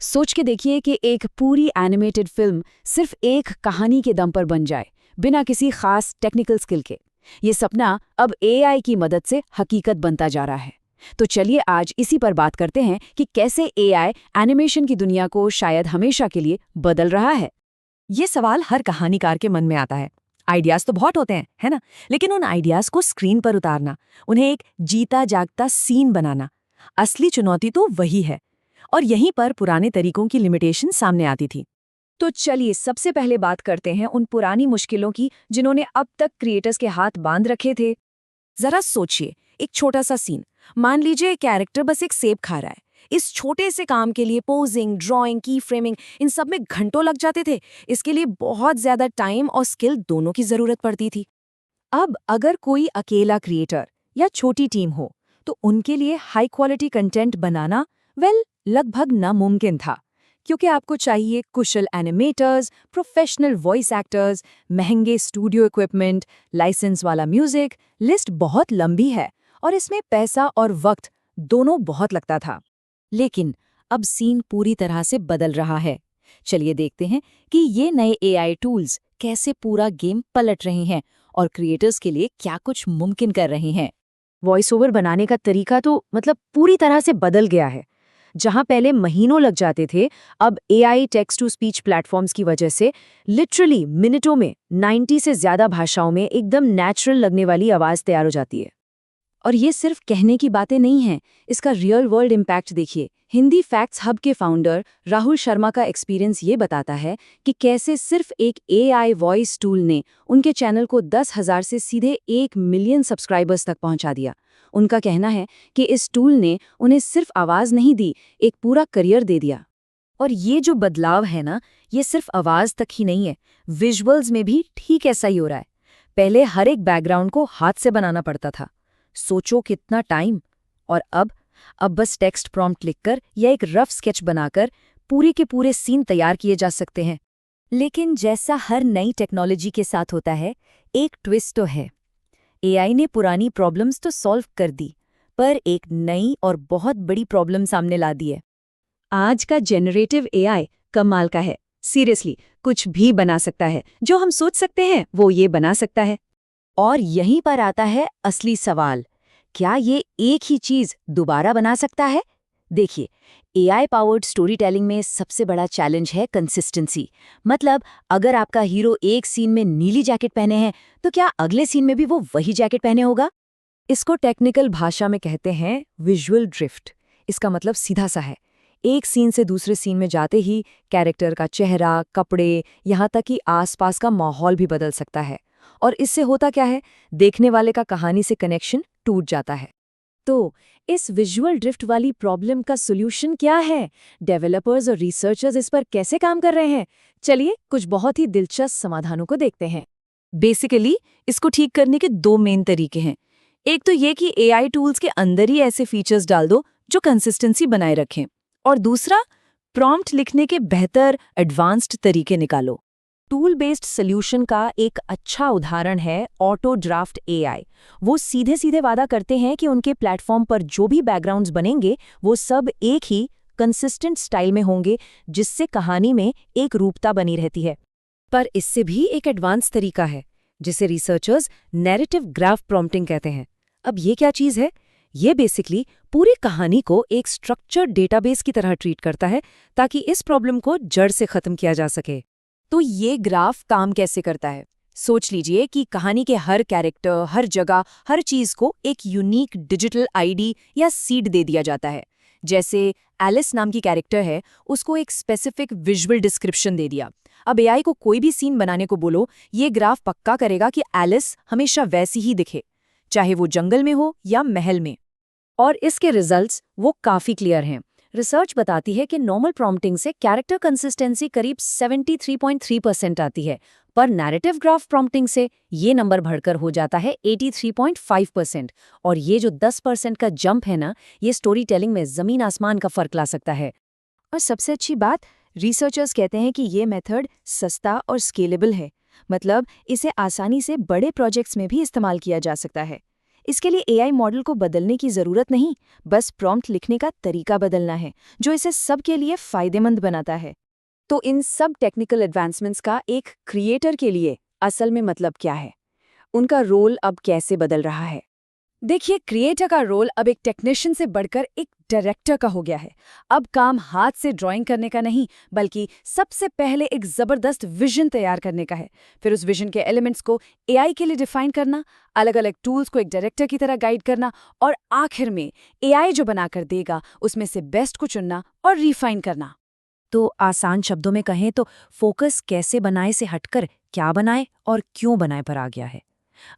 सोच के देखिए कि एक पूरी एनिमेटेड फिल्म सिर्फ एक कहानी के दम पर बन जाए, बिना किसी खास टेक्निकल स्किल के। ये सपना अब एआई की मदद से हकीकत बनता जा रहा है। तो चलिए आज इसी पर बात करते हैं कि कैसे एआई एनिमेशन की दुनिया को शायद हमेशा के लिए बदल रहा है। ये सवाल हर कहानीकार के मन में आता है। आइडियाज तो बहुत होते हैं, है ना? लेकिन उन आइडियाज को स्क्रीन पर उतारना, उन्हें एक जीता जागता सीन बनाना, असली चुनौती तो वही है। और यहीं पर पुराने तरीकों की लिमिटेशन सामने आती थी। तो चलिए सबसे पहले बात करते हैं उन पुरानी मुश्किलों की जिन्होंने अब तक क्रिएटर्स के हाथ बांध रखे थे। जरा सोचिए, एक छोटा सा सीन, मान लीजिए कैरेक्टर बस एक सेब खा रहा है। इस छोटे से काम के लिए पोजिंग, ड्राइंग, की फ्रेमिंग, इन सब में घंटों लग जाते थे। इसके लिए बहुत ज्यादा टाइम और स्किल दोनों की जरूरत पड़ती थी। अब अगर कोई अकेला क्रिएटर या छोटी टीम हो तो उनके लिए हाई क्वालिटी कंटेंट बनाना लगभग नामुमकिन था, क्योंकि आपको चाहिए कुशल एनिमेटर्स, प्रोफेशनल वॉइस एक्टर्स, महंगे स्टूडियो इक्विपमेंट, लाइसेंस वाला म्यूजिक। लिस्ट बहुत लंबी है और इसमें पैसा और वक्त दोनों बहुत लगता था। लेकिन अब सीन पूरी तरह से बदल रहा है। चलिए देखते हैं कि ये नए एआई टूल्स कैसे पूरा गेम पलट रहे हैं और क्रिएटर्स के लिए क्या कुछ मुमकिन कर रहे हैं। वॉइस ओवर बनाने का तरीका तो पूरी तरह से बदल गया है। जहां पहले महीनों लग जाते थे, अब AI text to speech platforms की वजह से लिटरली मिनटों में 90 से ज्यादा भाषाओं में एकदम नेचुरल लगने वाली आवाज तैयार हो जाती है। और ये सिर्फ कहने की बातें नहीं हैं, इसका रियल वर्ल्ड इम्पैक्ट देखिए। हिंदी फैक्ट्स हब के फाउंडर राहुल शर्मा का एक्सपीरियंस ये बताता है कि कैसे सिर्फ एक एआई वॉइस टूल ने उनके चैनल को 10,000 से सीधे 1 मिलियन सब्सक्राइबर्स तक पहुंचा दिया। उनका कहना है कि इस टूल ने उन्हें सिर्फ आवाज नहीं दी, एक पूरा करियर दे दिया। और ये जो बदलाव है ना, ये सिर्फ आवाज तक ही नहीं है, विजुअल्स में भी ठीक ऐसा ही हो रहा है। पहले हर एक बैकग्राउंड को हाथ से बनाना पड़ता था, सोचो कितना टाइम। और अब बस टेक्स्ट प्रॉम्प्ट लिखकर या एक रफ स्केच बनाकर पूरे के पूरे सीन तैयार किए जा सकते हैं। लेकिन जैसा हर नई टेक्नोलॉजी के साथ होता है, एक ट्विस्ट तो है। एआई ने पुरानी प्रॉब्लम्स तो सॉल्व कर दी, पर एक नई और बहुत बड़ी प्रॉब्लम सामने ला दी है। आज का जेनरेटिव एआई कमाल का है। सीरियसली, कुछ भी बना सकता है। जो हम सोच सकते हैं वो ये बना सकता है। और यहीं पर आता है असली सवाल, क्या ये एक ही चीज दोबारा बना सकता है? देखिए, एआई पावर्ड स्टोरी टेलिंग में सबसे बड़ा चैलेंज है कंसिस्टेंसी। अगर आपका हीरो एक सीन में नीली जैकेट पहने हैं, तो क्या अगले सीन में भी वो वही जैकेट पहने होगा? इसको टेक्निकल भाषा में कहते हैं विजुअल ड्रिफ्ट। इसका मतलब सीधा सा है, एक सीन से दूसरे सीन में जाते ही कैरेक्टर का चेहरा, कपड़े, यहाँ तक कि आसपास का माहौल भी बदल सकता है। और इससे होता क्या है, देखने वाले का कहानी से कनेक्शन टूट जाता है। तो इस विजुअल ड्रिफ्ट वाली प्रॉब्लम का सॉल्यूशन क्या है? डेवलपर्स और रिसर्चर्स इस पर कैसे काम कर रहे हैं? चलिए कुछ बहुत ही दिलचस्प समाधानों को देखते हैं। बेसिकली इसको ठीक करने के 2 मेन तरीके हैं। एक तो ये कि एआई टूल्स के अंदर ही ऐसे फीचर्स डाल दो जो कंसिस्टेंसी बनाए रखें, और दूसरा, प्रॉम्प्ट लिखने के बेहतर एडवांस्ड तरीके निकालो। टूल बेस्ड सॉल्यूशन का एक अच्छा उदाहरण है ऑटो ड्राफ्ट एआई। वो सीधे सीधे वादा करते हैं कि उनके प्लेटफॉर्म पर जो भी बैकग्राउंड्स बनेंगे वो सब एक ही कंसिस्टेंट स्टाइल में होंगे, जिससे कहानी में एक रूपता बनी रहती है। पर इससे भी एक एडवांस तरीका है, जिसे रिसर्चर्स नैरेटिव ग्राफ प्रॉम्प्टिंग कहते हैं। अब ये क्या चीज़ है? ये बेसिकली पूरी कहानी को एक स्ट्रक्चर्ड डेटाबेस की तरह ट्रीट करता है, ताकि इस प्रॉब्लम को जड़ से खत्म किया जा सके। तो ये ग्राफ काम कैसे करता है? सोच लीजिए कि कहानी के हर कैरेक्टर, हर जगह, हर चीज को एक यूनिक डिजिटल आईडी या सीड दे दिया जाता है। जैसे एलिस नाम की कैरेक्टर है, उसको एक स्पेसिफिक विजुअल डिस्क्रिप्शन दे दिया। अब एआई को कोई भी सीन बनाने को बोलो, ये ग्राफ पक्का करेगा कि एलिस हमेशा वैसी ही दिखे, चाहे वो जंगल में हो या महल में। और इसके रिजल्ट्स वो काफी क्लियर हैं। रिसर्च बताती है कि नॉर्मल प्रॉम्प्टिंग से कैरेक्टर कंसिस्टेंसी करीब 73.3% आती है, पर नैरेटिव ग्राफ प्रॉम्प्टिंग से ये नंबर बढ़कर हो जाता है 83.5%। और ये जो 10% का जंप है ना, ये स्टोरी टेलिंग में जमीन आसमान का फर्क ला सकता है। और सबसे अच्छी बात, रिसर्चर्स कहते हैं कि ये मेथड सस्ता और स्केलेबल है। इसे आसानी से बड़े प्रोजेक्ट्स में भी इस्तेमाल किया जा सकता है। इसके लिए एआई मॉडल को बदलने की जरूरत नहीं, बस प्रॉम्प्ट लिखने का तरीका बदलना है, जो इसे सबके लिए फायदेमंद बनाता है। तो इन सब टेक्निकल एडवांसमेंट्स का एक क्रिएटर के लिए असल में मतलब क्या है? उनका रोल अब कैसे बदल रहा है? देखिए, क्रिएटर का रोल अब एक टेक्नीशियन से बढ़कर एक डायरेक्टर का हो गया है। अब काम हाथ से ड्राइंग करने का नहीं, बल्कि सबसे पहले एक जबरदस्त विजन तैयार करने का है। फिर उस विजन के एलिमेंट्स को एआई के लिए डिफाइन करना, अलग अलग टूल्स को एक डायरेक्टर की तरह गाइड करना, और आखिर में एआई जो बनाकर देगा उसमें से बेस्ट को चुनना और रिफाइन करना। तो आसान शब्दों में कहें तो फोकस कैसे बनाए से हटकर क्या बनाए और क्यों बनाए पर आ गया है।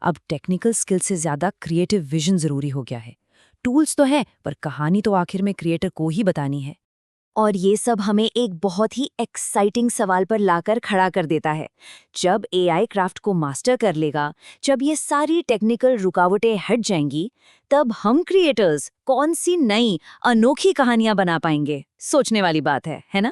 अब टेक्निकल स्किल से ज्यादा क्रिएटिव विजन जरूरी हो गया है। टूल्स तो हैं, पर कहानी तो आखिर में क्रिएटर को ही बतानी है। और ये सब हमें एक बहुत ही एक्साइटिंग सवाल पर लाकर खड़ा कर देता है। जब एआई क्राफ्ट को मास्टर कर लेगा, जब ये सारी टेक्निकल रुकावटें हट जाएंगी, तब हम क्रिएटर्स कौन सी नई अनोखी कहानियां बना पाएंगे? सोचने वाली बात है ना?